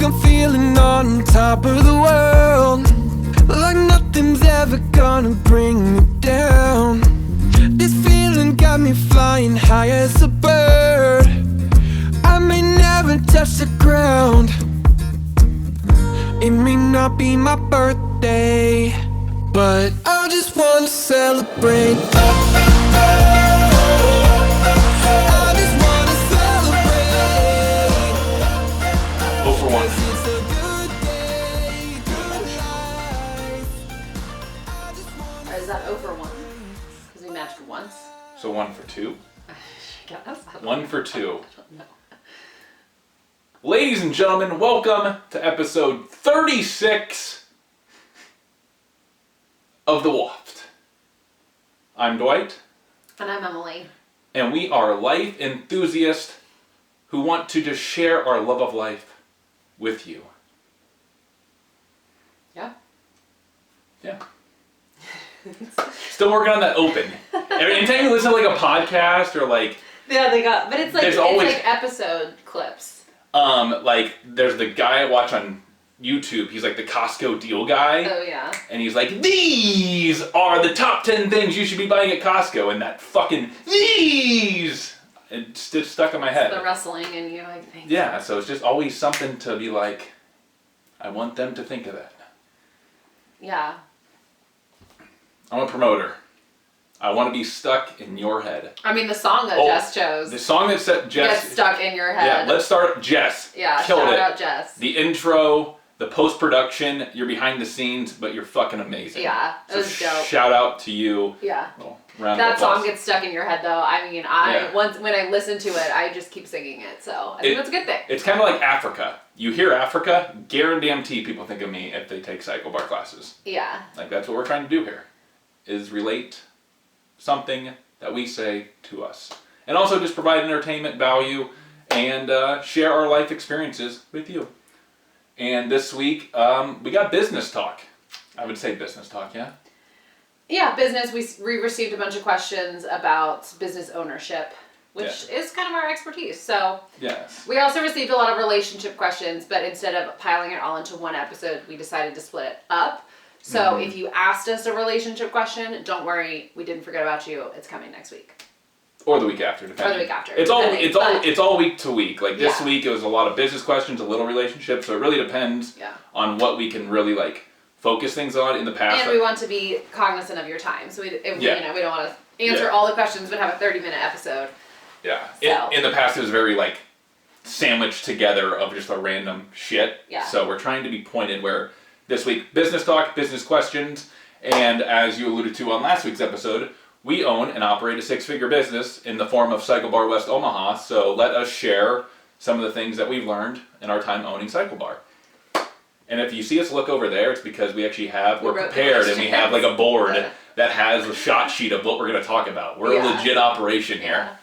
I'm feeling on top of the world, like nothing's ever gonna bring me down. This feeling got me flying high as a bird. I may never touch the ground. It may not be my birthday, but I just wanna celebrate. I just wanna celebrate. Oh for 1. It's a good day, good life. Or is that 0 for 1? Because we matched once. So 1 for 2. Yes. 1 for 2. I don't know. Ladies and gentlemen, welcome to episode 36 of the Waft. I'm Dwight, And I'm Emily. and we are life enthusiasts who want to just share our love of life with you. Yeah. Yeah. Still working on that open. Anytime you listen to like a podcast or like, Yeah, they got, but it's like There's always- like episode clips. like there's the guy I watch on YouTube, he's like the Costco deal guy. Oh yeah. And he's like, these are the top 10 things you should be buying at Costco. And that fucking these, it's just stuck in my head. The wrestling in you, I think. Yeah, so it's just always something to be like, I want them to think of that. Yeah. I'm a promoter. I want to be stuck in your head. I mean, the song that Oh, Jess chose The song that set gets Jess. stuck in your Yeah, head. let's start. Jess. Yeah, Killed shout it. out Jess. The intro, the post-production, you're behind the scenes, but you're fucking amazing. Yeah, it So was dope. Shout out to you. Yeah. Well, round That of applause. song gets stuck in your head though. I mean, once when I listen to it, I just keep singing it. So I think that's a good thing. It's kind of like Africa. You hear Africa, guarantee people think of me if they take Cycle Bar classes. Yeah. Like that's what we're trying to do here, is relate something that we say to us. And also just provide entertainment value and share our life experiences with you. And this week, we got business talk. I would say business talk, yeah? Yeah, business. We received a bunch of questions about business ownership, which is kind of our expertise. So Yes. we also received a lot of relationship questions, but instead of piling it all into one episode, we decided to split it up. So if you asked us a relationship question, don't worry, we didn't forget about you. It's coming next week. Or the week after, depending. Or the week after, It's depending, it's all week to week. Like this Yeah. week, it was a lot of business questions, a little relationship. So it really depends Yeah. on what we can really like focus things on. In the past, And we want to be cognizant of your time. So we don't want to answer Yeah. all the questions, but have a 30-minute episode. yeah. So. In the past, it was very like sandwiched together of just a random shit. Yeah. So we're trying to be pointed. Where this week, business talk, business questions, and as you alluded to on last week's episode, we own and operate a 6-figure business in the form of Cycle Bar West Omaha. So let us share some of the things that we've learned in our time owning Cycle Bar. And if you see us look over there, it's because we actually we're wrote the prepared and we have like a board questions. that has a shot sheet of what we're going to talk about. We're a Yeah. legit operation here. Yeah.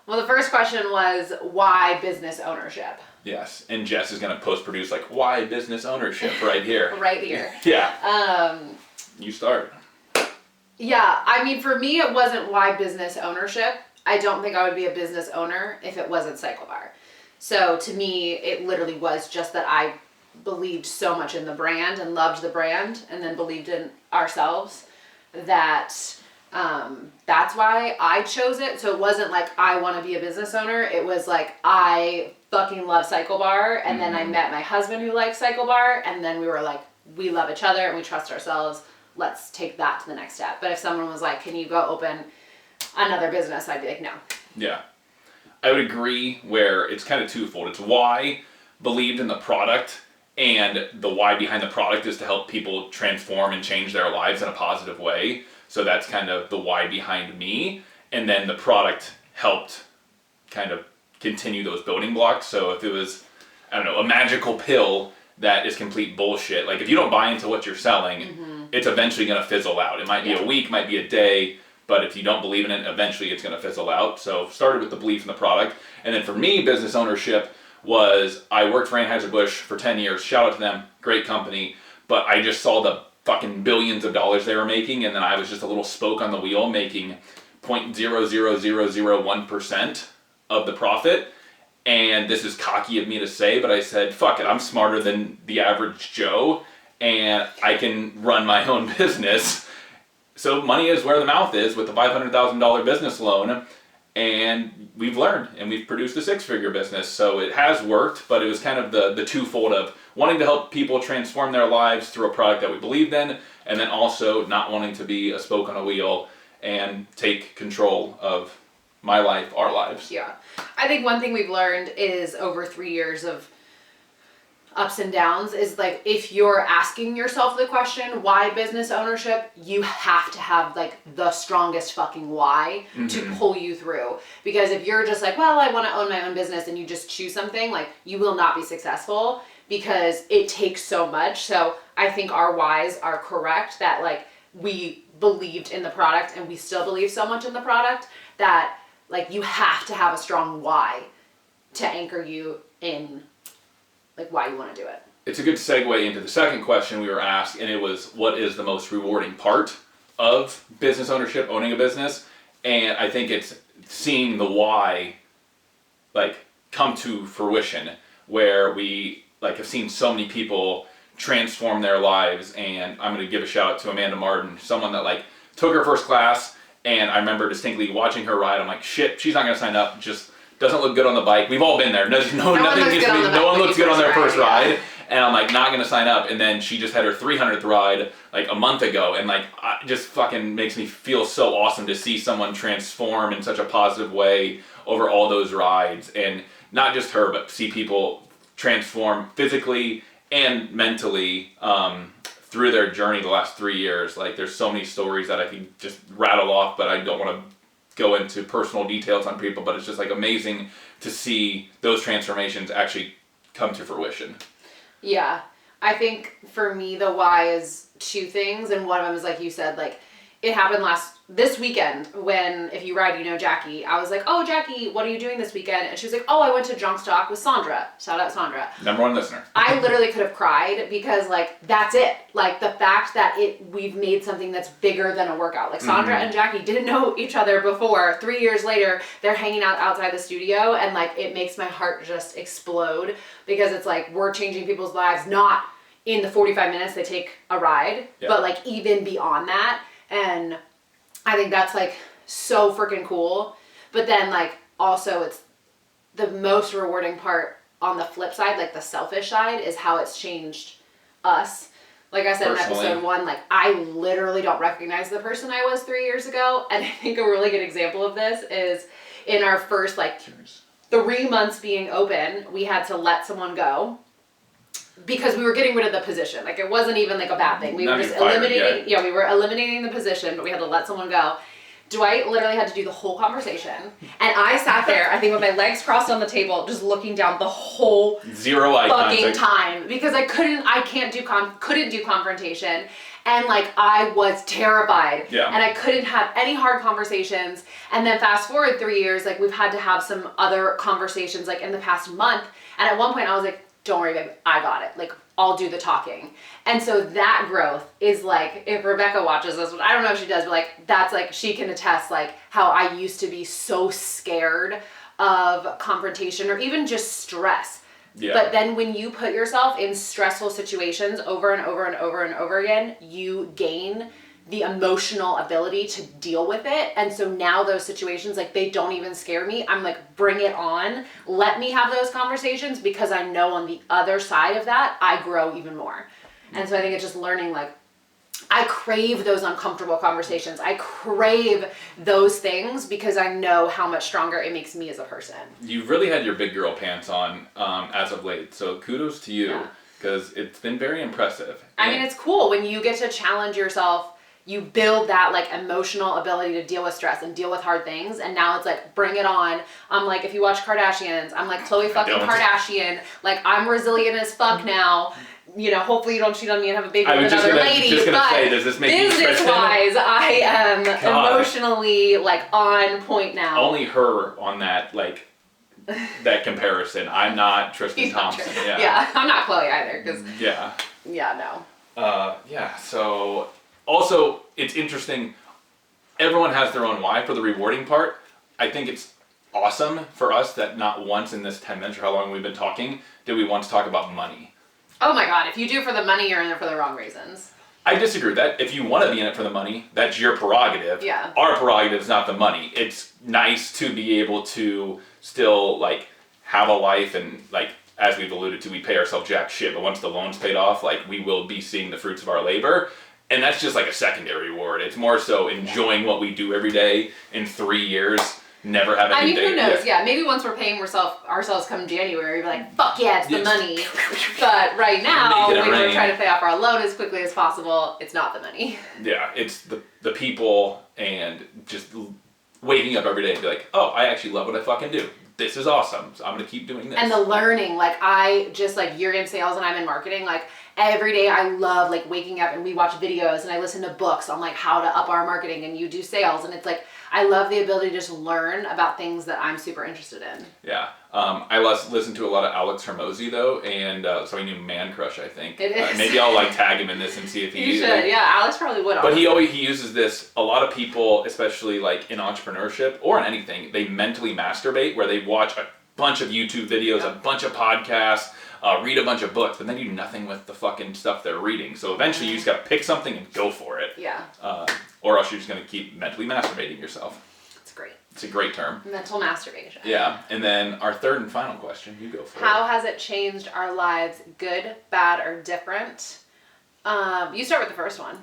Well, the first question was, why business ownership? Yes, and Jess is going to post-produce like, why business ownership right here. Right here. Yeah. You start. Yeah, I mean, for me, it wasn't why business ownership. I don't think I would be a business owner if it wasn't Cycle Bar. So to me, it literally was just that I believed so much in the brand and loved the brand and then believed in ourselves that that's why I chose it. So it wasn't like I want to be a business owner. It was like I fucking love Cycle Bar, and then I met my husband who likes Cycle Bar, and then we were like, we love each other and we trust ourselves. Let's take that to the next step. But if someone was like, can you go open another business? I'd be like, no. Yeah. I would agree where it's kind of twofold. It's why believed in the product, and the why behind the product is to help people transform and change their lives in a positive way. So that's kind of the why behind me. And then the product helped kind of continue those building blocks. So if it was, I don't know, a magical pill that is complete bullshit, like if you don't buy into what you're selling, it's eventually going to fizzle out. It might be a week, might be a day, but if you don't believe in it, eventually it's going to fizzle out. So started with the belief in the product. And then for me, business ownership was, I worked for Anheuser-Busch for 10 years. Shout out to them. Great company. But I just saw the fucking billions of dollars they were making, and then I was just a little spoke on the wheel making 0.00001% of the profit. And this is cocky of me to say, but I said, fuck it, I'm smarter than the average Joe, and I can run my own business. So money is where the mouth is with the $500,000 business loan. And we've learned, and we've produced a 6-figure business. So it has worked, but it was kind of the twofold of wanting to help people transform their lives through a product that we believed in, and then also not wanting to be a spoke on a wheel and take control of my life, our lives. Yeah. I think one thing we've learned is over 3 years of ups and downs is like, if you're asking yourself the question, why business ownership, you have to have like the strongest fucking why to pull you through. Because if you're just like, well, I want to own my own business, and you just choose something, like, you will not be successful because it takes so much. So I think our whys are correct, that like we believed in the product and we still believe so much in the product that like you have to have a strong why to anchor you in like why you want to do it. It's a good segue into the second question we were asked, and it was, what is the most rewarding part of business ownership, owning a business? And I think it's seeing the why like come to fruition, where we like have seen so many people transform their lives. And I'm going to give a shout out to Amanda Martin, someone that like took her first class, and I remember distinctly watching her ride. I'm like, shit, she's not going to sign up. Just doesn't look good on the bike. We've all been there. No one looks good on their first ride. And I'm like, not going to sign up. And then she just had her 300th ride like a month ago. And like, just fucking makes me feel so awesome to see someone transform in such a positive way over all those rides. And not just her, but see people transform physically and mentally through their journey the last 3 years. Like, there's so many stories that I could just rattle off, but I don't want to go into personal details on people, but it's just like amazing to see those transformations actually come to fruition. Yeah. I think for me, the why is 2 things. And one of them is, like you said, like it happened this weekend when, if you ride, you know, Jackie, I was like, oh, Jackie, what are you doing this weekend? And she was like, oh, I went to Junk Stock with Sandra. Shout out Sandra. Number 1 listener. I literally could have cried because like, that's it. Like the fact that we've made something that's bigger than a workout. Like Sandra and Jackie didn't know each other before. 3 years later, they're hanging out outside the studio, and like, it makes my heart just explode, because it's like, we're changing people's lives, not in the 45 minutes they take a ride, but like even beyond that. And I think that's like so freaking cool. But then like also it's the most rewarding part on the flip side, like the selfish side, is how it's changed us. Like I said personally, in episode 1, like I literally don't recognize the person I was 3 years ago. And I think a really good example of this is in our first like 3 months being open, we had to let someone go. Because we were getting rid of the position. Like, it wasn't even like a bad thing. We were just eliminating, we were eliminating the position, but we had to let someone go. Dwight literally had to do the whole conversation. And I sat there, I think with my legs crossed on the table, just looking down the whole zero eye fucking time. Because I couldn't do confrontation. And like, I was terrified. Yeah. And I couldn't have any hard conversations. And then fast forward 3 years, like we've had to have some other conversations like in the past month. And at one point I was like, don't worry, babe, I got it. Like, I'll do the talking. And so that growth is like, if Rebecca watches this, I don't know if she does, but like, that's like, she can attest like how I used to be so scared of confrontation or even just stress. Yeah. But then when you put yourself in stressful situations over and over and over and over again, you gain the emotional ability to deal with it. And so now those situations, like, they don't even scare me. I'm like, bring it on. Let me have those conversations, because I know on the other side of that, I grow even more. And so I think it's just learning, like, I crave those uncomfortable conversations. I crave those things because I know how much stronger it makes me as a person. You've really had your big girl pants on as of late. So kudos to you, because it's been very impressive. I mean, it's cool when you get to challenge yourself. You build that like emotional ability to deal with stress and deal with hard things. And now it's like, bring it on. I'm like, if you watch Kardashians, I'm like Khloe fucking Kardashian. Like, I'm resilient as fuck now. You know, hopefully you don't cheat on me and have a baby with another lady. But business-wise, I am emotionally like on point now. Only her on that, like, that comparison. I'm not Tristan Thompson. Yeah, I'm not Khloe either. Cause no. So also, it's interesting. Everyone has their own why for the rewarding part. I think it's awesome for us that not once in this 10 minutes or how long we've been talking did we once talk about money. Oh my God, if you do for the money, you're in it for the wrong reasons. I disagree with that. If you want to be in it for the money, that's your prerogative. Yeah. Our prerogative is not the money. It's nice to be able to still like have a life and like, as we've alluded to, we pay ourselves jack shit, but once the loan's paid off, like we will be seeing the fruits of our labor. And that's just like a secondary reward. It's more so enjoying what we do every day. In 3 years, never have any day. Who knows? Yeah, maybe once we're paying ourselves come January, we're like, fuck yeah, it's the money. But right now, when we're trying to pay off our loan as quickly as possible, it's not the money. Yeah, it's the people and just waking up every day and be like, oh, I actually love what I fucking do. This is awesome. So I'm going to keep doing this. And the learning, like I just like, you're in sales and I'm in marketing, like every day I love like waking up and we watch videos and I listen to books on like how to up our marketing, and you do sales, and it's like, I love the ability to just learn about things that I'm super interested in. Yeah. I listen to a lot of Alex Hermosi though, and so he knew Man Crush, I think. It is. Maybe I'll like tag him in this and see if he You should, yeah. Alex probably would. But he uses this, a lot of people, especially like in entrepreneurship or in anything, they mentally masturbate where they watch a bunch of YouTube videos, a bunch of podcasts, read a bunch of books, but then do nothing with the fucking stuff they're reading. So eventually you just gotta pick something and go for it. Yeah. Or else you're just gonna keep mentally masturbating yourself. It's great. It's a great term. Mental masturbation. Yeah. And then our third and final question, you go for it. How has it changed our lives, good, bad, or different? You start with the first one.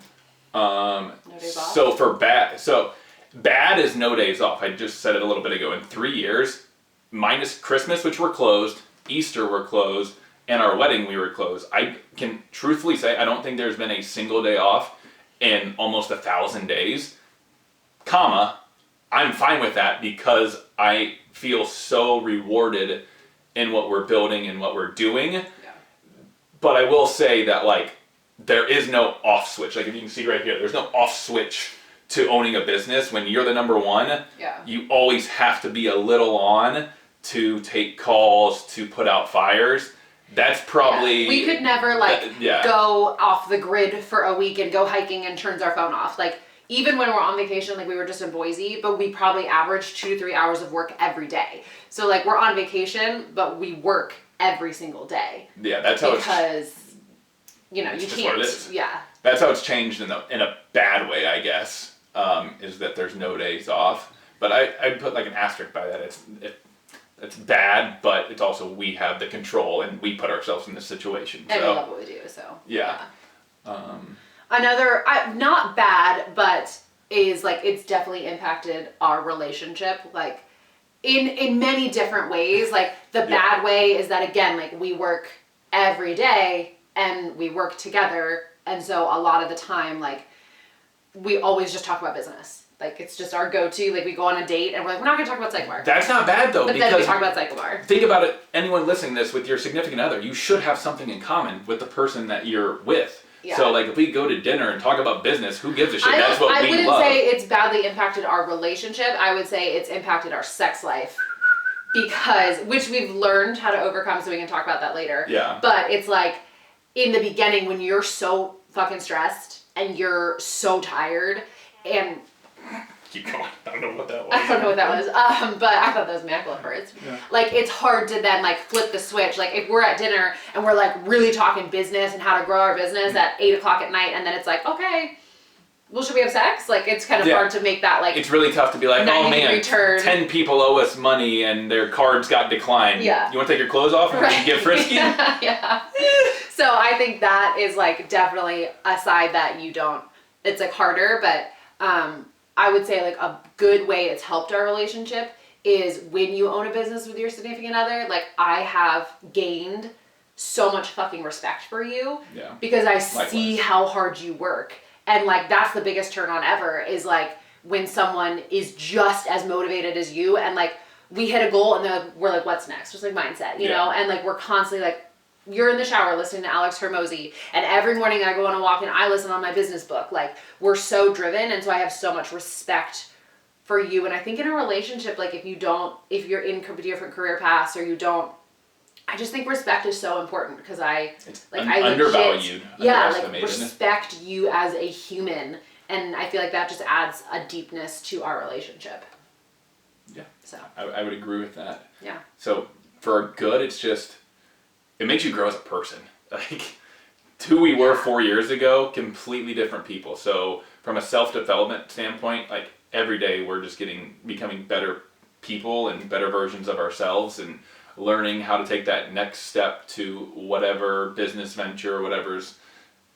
No days off. So bad is no days off. I just said it a little bit ago. In 3 years, minus Christmas, which were closed, Easter were closed, and our wedding we were closed. I can truthfully say I don't think there's been a single day off in almost 1,000 days. I'm fine with that because I feel so rewarded in what we're building and what we're doing. Yeah. But I will say that like there is no off switch. Like if you can see right here, there's no off switch to owning a business. When you're the number one, you always have to be a little on to take calls, to put out fires. That's probably... Yeah. We could never go off the grid for a week and go hiking and turns our phone off. Like even when we're on vacation, like we were just in Boise, but we probably average 2 to 3 hours of work every day. So like we're on vacation, but we work every single day. Yeah, that's how because, you can't. What it is. Yeah. That's how it's changed in a bad way, I guess, is that there's no days off. But I'd put like an asterisk by that. It's bad, but it's also we have the control and we put ourselves in this situation. And we love what we do, so. Yeah. Another, not bad, but is like, it's definitely impacted our relationship, like in many different ways. Like the bad way is that, again, like we work every day and we work together. And so a lot of the time, like we always just talk about business. Like it's just our go-to. Like we go on a date and we're like, we're not gonna talk about Cycle Bar. That's not bad though. But then we talk about Cycle Bar. Think about it. Anyone listening to this with your significant other, you should have something in common with the person that you're with. Yeah. So like if we go to dinner and talk about business, who gives a shit? That's what we love. I wouldn't say it's badly impacted our relationship. I would say it's impacted our sex life. Which we've learned how to overcome, so we can talk about that later. Yeah. But it's like in the beginning when you're so fucking stressed and you're so tired and... Keep going. I don't know what that was. I don't know what that was. But I thought that was Mackle birds. Yeah. Like it's hard to then like flip the switch. Like if we're at dinner and we're like really talking business and how to grow our business at 8 o'clock at night, and then it's like, okay, well, should we have sex? Like it's kind of hard to make that like. It's really tough to be like, oh man, 10 people owe us money and their cards got declined. Yeah. You want to take your clothes off and get frisky? Yeah. So I think that is like definitely a side that you don't. It's like harder, but. I would say like a good way it's helped our relationship is when you own a business with your significant other, like I have gained so much fucking respect for you because I see how hard you work. And like, that's the biggest turn on ever is like when someone is just as motivated as you and like we hit a goal and we're like, what's next? Just like mindset, you know? And like, we're constantly like, you're in the shower listening to Alex Hermosi, and every morning I go on a walk and I listen on my business book. Like, we're so driven, and so I have so much respect for you. And I think in a relationship, like if you're in different career paths or you don't, I just think respect is so important because I undervalued, respect you as a human, and I feel like that just adds a deepness to our relationship. Yeah. So. I would agree with that. Yeah. So for good, it's just, it makes you grow as a person. Like, who we were 4 years ago, completely different people. So from a self-development standpoint, like every day we're just becoming better people and better versions of ourselves and learning how to take that next step to whatever business venture, whatever's,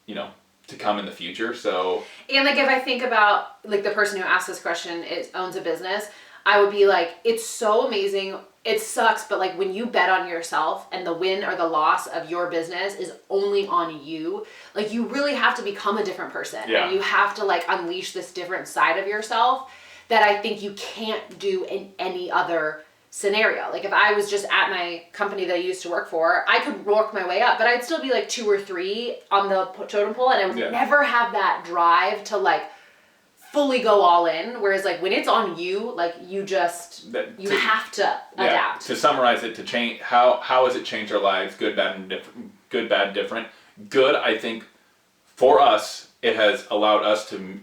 to come in the future. So. And like, if I think about like the person who asked this question owns a business, I would be like, it's so amazing. It sucks, but like when you bet on yourself and the win or the loss of your business is only on you, like you really have to become a different person. Yeah. And you have to like unleash this different side of yourself that I think you can't do in any other scenario. Like if I was just at my company that I used to work for, I could work my way up, but I'd still be like 2 or 3 on the totem pole, and I would never have that drive to like fully go all in. Whereas like when it's on you, like you have to adapt. To summarize it, to change, how has it changed our lives? Good, bad, and different. Good, bad, different. Good, I think, for us, it has allowed us to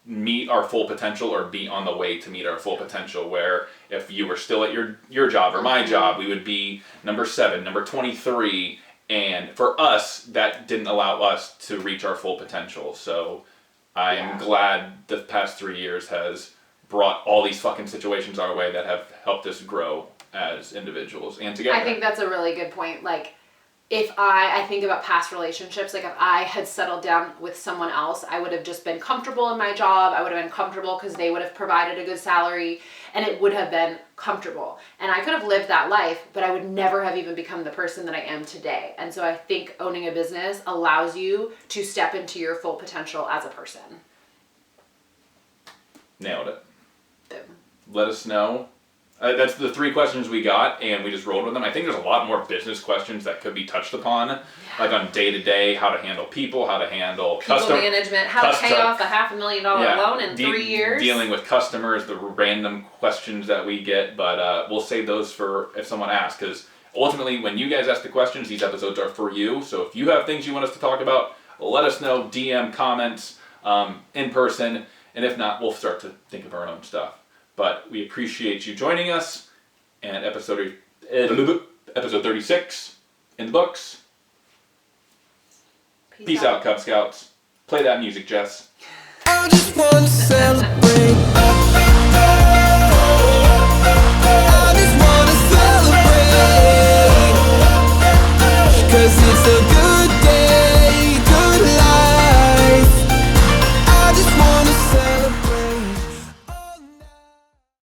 meet our full potential or be on the way to meet our full potential, where if you were still at your job or my job, we would be number 7, number 23, and for us, that didn't allow us to reach our full potential. So I am glad the past 3 years has brought all these fucking situations our way that have helped us grow as individuals and together. I think that's a really good point. Like, if I think about past relationships, like if I had settled down with someone else, I would have just been comfortable in my job. I would have been comfortable because they would have provided a good salary and it would have been comfortable. And I could have lived that life, but I would never have even become the person that I am today. And so I think owning a business allows you to step into your full potential as a person. Nailed it. Boom. Let us know. That's the 3 questions we got, and we just rolled with them. I think there's a lot more business questions that could be touched upon, like on day-to-day, how to handle people, how to handle people management, how to pay off a $500,000 loan in 3 years. Dealing with customers, the random questions that we get, but we'll save those for if someone asks, because ultimately, when you guys ask the questions, these episodes are for you. So if you have things you want us to talk about, let us know, DM, comments, in person, and if not, we'll start to think of our own stuff. But we appreciate you joining us, and episode 36 in the books. Peace out, Cub Scouts. Play that music, Jess. I just want to celebrate.